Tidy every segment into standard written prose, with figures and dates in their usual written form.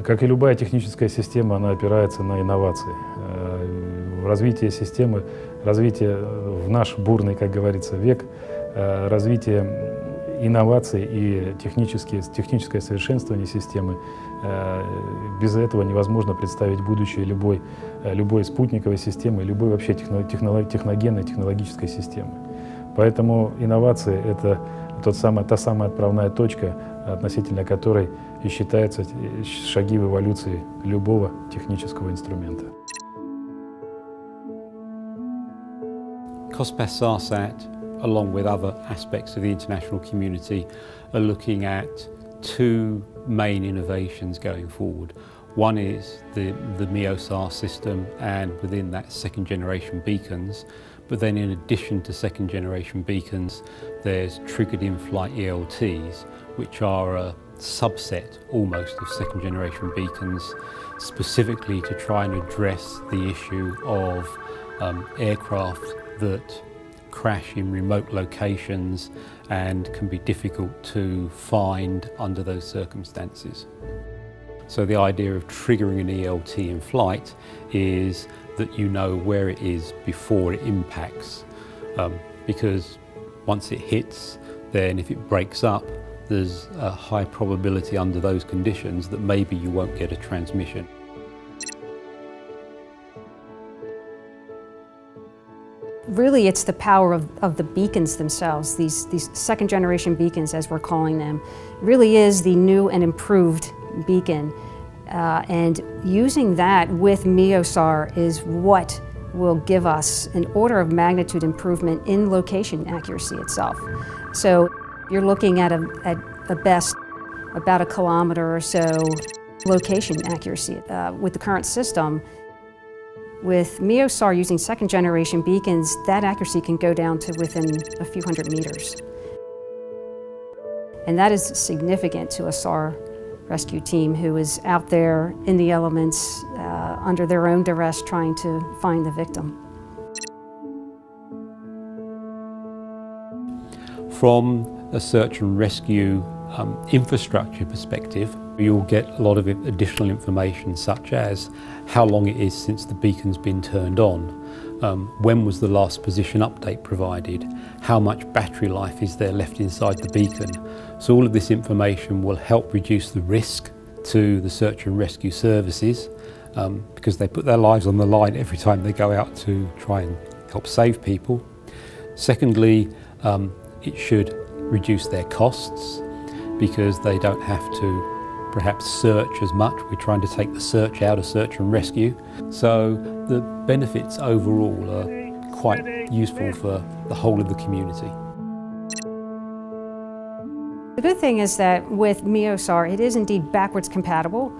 Как и любая техническая система, она опирается на инновации. Развитие системы, развитие в наш бурный, как говорится, век, развитие инноваций и техническое совершенствование системы. Без этого невозможно представить будущее любой спутниковой системы, любой вообще техногенной, технологической системы. Поэтому инновации — это та самая отправная точка, относительно которой и считаются шаги в эволюции любого технического инструмента. MEOSAR, along with other aspects of the international community, are looking at two main innovations going forward. One is the MEOSAR system, and within that, second generation beacons. But then in addition to second generation beacons, there's triggered in-flight ELTs, which are a subset almost of second generation beacons, specifically to try and address the issue of aircraft that crash in remote locations and can be difficult to find under those circumstances. So the idea of triggering an ELT in flight is that you know where it is before it impacts, because once it hits, then if it breaks up, there's a high probability under those conditions that maybe you won't get a transmission. Really, it's the power of the beacons themselves, these second generation beacons, as we're calling them, really is the new and improved beacon. And using that with MEOSAR is what will give us an order of magnitude improvement in location accuracy itself. So you're looking at a best about 1 kilometer or so location accuracy. With the current system, with MEOSAR using second generation beacons, that accuracy can go down to within a few hundred meters. And that is significant to a SAR rescue team who is out there in the elements under their own duress trying to find the victim. From a search and rescue infrastructure perspective, you'll get a lot of additional information, such as how long it is since the beacon's been turned on, when was the last position update provided, how much battery life is there left inside the beacon. So all of this information will help reduce the risk to the search and rescue services, because they put their lives on the line every time they go out to try and help save people. Secondly, it should reduce their costs, because they don't have to perhaps search as much. We're trying to take the search out of search and rescue. So the benefits overall are quite useful for the whole of the community. The good thing is that with MEOSAR, it is indeed backwards compatible.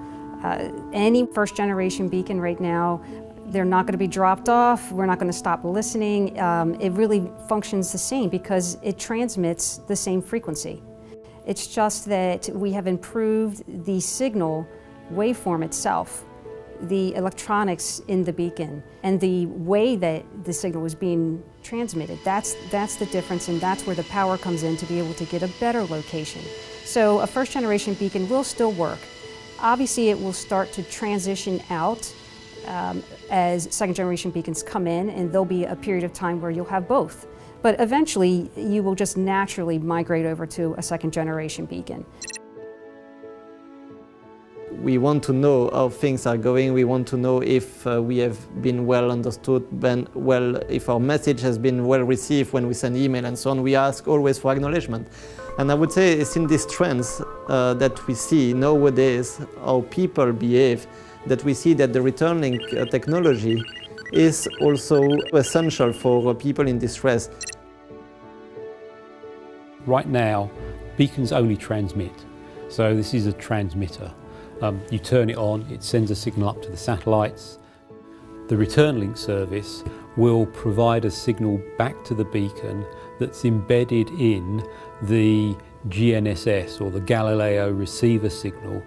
Any first generation beacon right now, they're not going to be dropped off. We're not going to stop listening. It really functions the same because it transmits the same frequency. It's just that we have improved the signal waveform itself, the electronics in the beacon, and the way that the signal is being transmitted. That's the difference, and that's where the power comes in to be able to get a better location. So a first generation beacon will still work. Obviously it will start to transition out as second generation beacons come in, and there'll be a period of time where you'll have both. But eventually, you will just naturally migrate over to a second generation beacon. We want to know how things are going. We want to know if we have been well understood, if our message has been well received when we send email and so on. We ask always for acknowledgement. And I would say it's in these trends that we see nowadays how people behave, that we see that the return link technology is also essential for people in distress. Right now, beacons only transmit, so this is a transmitter. You turn it on, it sends a signal up to the satellites. The return link service will provide a signal back to the beacon that's embedded in the GNSS, or the Galileo receiver signal.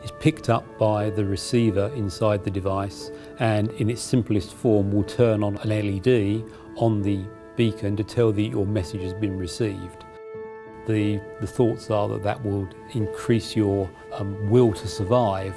It's picked up by the receiver inside the device, and in its simplest form will turn on an LED on the beacon to tell that your message has been received. The thoughts are that will increase your will to survive